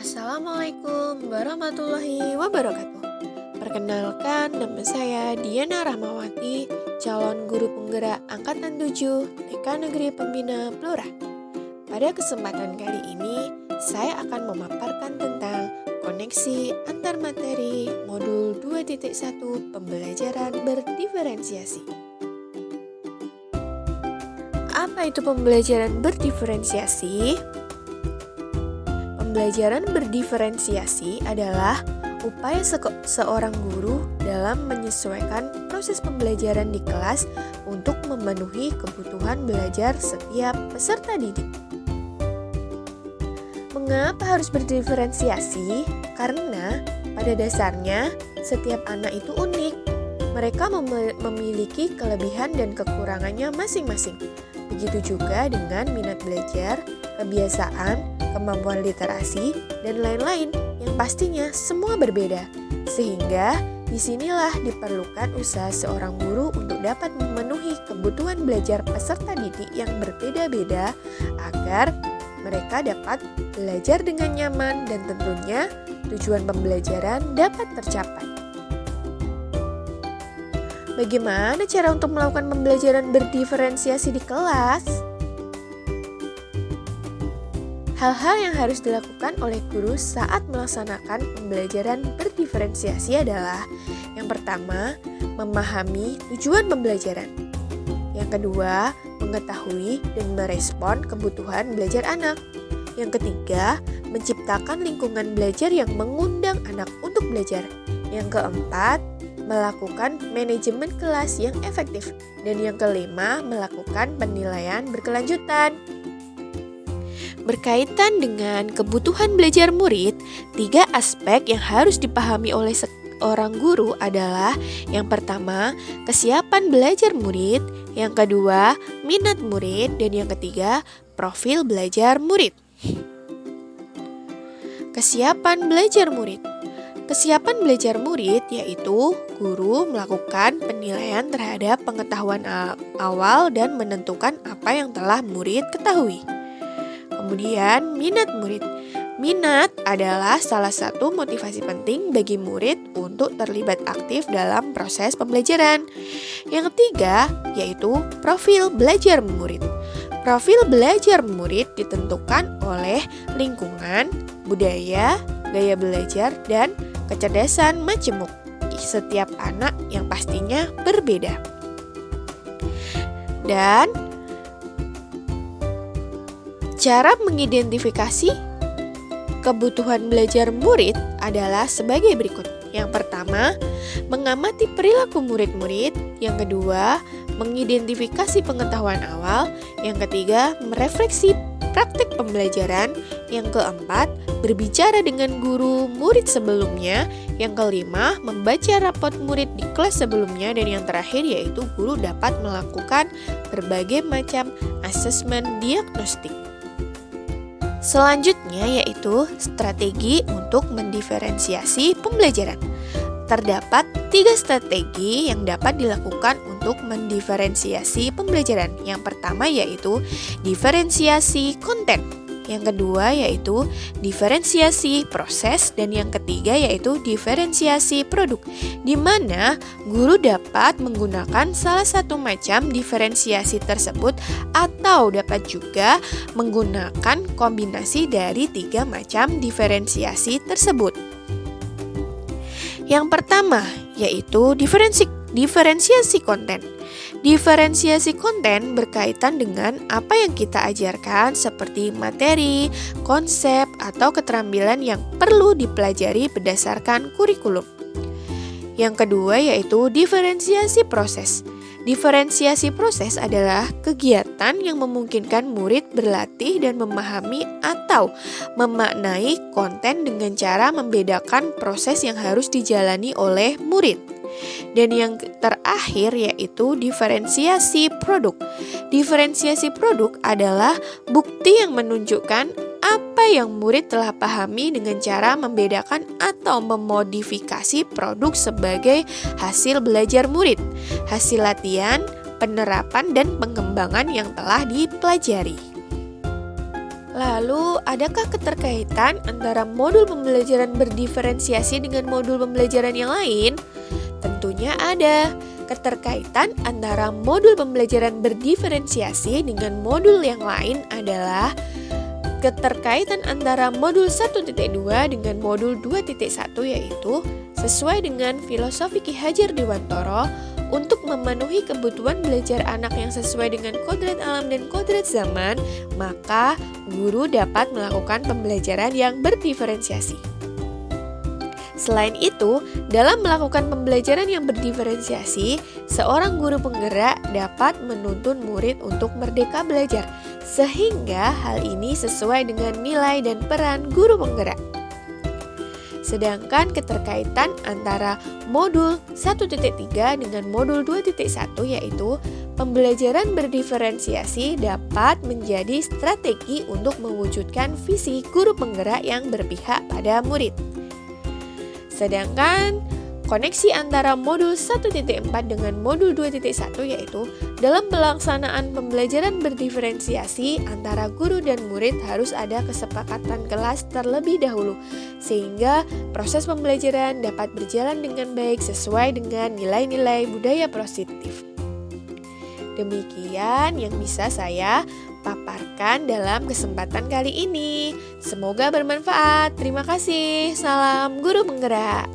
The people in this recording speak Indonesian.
Assalamualaikum warahmatullahi wabarakatuh. Perkenalkan, nama saya Diana Rahmawati, calon guru penggerak Angkatan 7 TK Negeri Pembina Blora. Pada kesempatan kali ini, saya akan memaparkan tentang koneksi antar materi modul 2.1 pembelajaran berdiferensiasi. Apa itu pembelajaran berdiferensiasi? Pembelajaran berdiferensiasi adalah upaya seorang guru dalam menyesuaikan proses pembelajaran di kelas untuk memenuhi kebutuhan belajar setiap peserta didik. Mengapa harus berdiferensiasi? Karena pada dasarnya setiap anak itu unik. Mereka memiliki kelebihan dan kekurangannya masing-masing. Begitu juga dengan minat belajar, kebiasaan, kemampuan literasi, dan lain-lain yang pastinya semua berbeda. Sehingga disinilah diperlukan usaha seorang guru untuk dapat memenuhi kebutuhan belajar peserta didik yang berbeda-beda agar mereka dapat belajar dengan nyaman dan tentunya tujuan pembelajaran dapat tercapai. Bagaimana cara untuk melakukan pembelajaran berdiferensiasi di kelas? Hal-hal yang harus dilakukan oleh guru saat melaksanakan pembelajaran berdiferensiasi adalah: yang pertama, memahami tujuan pembelajaran. Yang kedua, mengetahui dan merespon kebutuhan belajar anak. Yang ketiga, menciptakan lingkungan belajar yang mengundang anak untuk belajar. Yang keempat, melakukan manajemen kelas yang efektif. Dan yang kelima, melakukan penilaian berkelanjutan. Berkaitan dengan kebutuhan belajar murid, 3 aspek yang harus dipahami oleh seorang guru adalah: yang pertama, kesiapan belajar murid, yang kedua, minat murid, dan yang ketiga, profil belajar murid. Kesiapan belajar murid. Kesiapan belajar murid yaitu guru melakukan penilaian terhadap pengetahuan awal dan menentukan apa yang telah murid ketahui. Kemudian, minat murid. Minat adalah salah satu motivasi penting bagi murid untuk terlibat aktif dalam proses pembelajaran. Yang ketiga, yaitu profil belajar murid. Profil belajar murid ditentukan oleh lingkungan, budaya, gaya belajar, dan kecerdasan majemuk setiap anak yang pastinya berbeda. Dan cara mengidentifikasi kebutuhan belajar murid adalah sebagai berikut. Yang pertama, mengamati perilaku murid-murid. Yang kedua, mengidentifikasi pengetahuan awal. Yang ketiga, merefleksi praktik pembelajaran. Yang keempat, berbicara dengan guru murid sebelumnya. Yang kelima, membaca rapot murid di kelas sebelumnya. Dan yang terakhir yaitu guru dapat melakukan berbagai macam asesmen diagnostik. Selanjutnya yaitu strategi untuk mendiferensiasi pembelajaran. Terdapat 3 strategi yang dapat dilakukan untuk mendiferensiasi pembelajaran. Yang pertama yaitu diferensiasi konten. Yang kedua yaitu diferensiasi proses, dan yang ketiga yaitu diferensiasi produk, di mana guru dapat menggunakan salah satu macam diferensiasi tersebut atau dapat juga menggunakan kombinasi dari 3 macam diferensiasi tersebut. Yang pertama yaitu diferensiasi konten. Diferensiasi konten berkaitan dengan apa yang kita ajarkan seperti materi, konsep, atau keterampilan yang perlu dipelajari berdasarkan kurikulum. Yang kedua yaitu diferensiasi proses. Diferensiasi proses adalah kegiatan yang memungkinkan murid berlatih dan memahami atau memaknai konten dengan cara membedakan proses yang harus dijalani oleh murid. Dan yang terakhir yaitu diferensiasi produk. Diferensiasi produk adalah bukti yang menunjukkan apa yang murid telah pahami dengan cara membedakan atau memodifikasi produk sebagai hasil belajar murid, hasil latihan, penerapan, dan pengembangan yang telah dipelajari. Lalu, adakah keterkaitan antara modul pembelajaran berdiferensiasi dengan modul pembelajaran yang lain? Tentunya ada. Keterkaitan antara modul pembelajaran berdiferensiasi dengan modul yang lain adalah keterkaitan antara modul 1.2 dengan modul 2.1, yaitu sesuai dengan filosofi Ki Hajar Dewantara untuk memenuhi kebutuhan belajar anak yang sesuai dengan kodrat alam dan kodrat zaman, maka guru dapat melakukan pembelajaran yang berdiferensiasi. Selain itu, dalam melakukan pembelajaran yang berdiferensiasi, seorang guru penggerak dapat menuntun murid untuk merdeka belajar, sehingga hal ini sesuai dengan nilai dan peran guru penggerak. Sedangkan keterkaitan antara modul 1.3 dengan modul 2.1, yaitu pembelajaran berdiferensiasi, dapat menjadi strategi untuk mewujudkan visi guru penggerak yang berpihak pada murid. Sedangkan koneksi antara modul 1.4 dengan modul 2.1, yaitu dalam pelaksanaan pembelajaran berdiferensiasi antara guru dan murid harus ada kesepakatan kelas terlebih dahulu, sehingga proses pembelajaran dapat berjalan dengan baik sesuai dengan nilai-nilai budaya positif. Demikian yang bisa saya paparkan dalam kesempatan kali ini. Semoga bermanfaat. Terima kasih. Salam guru penggerak.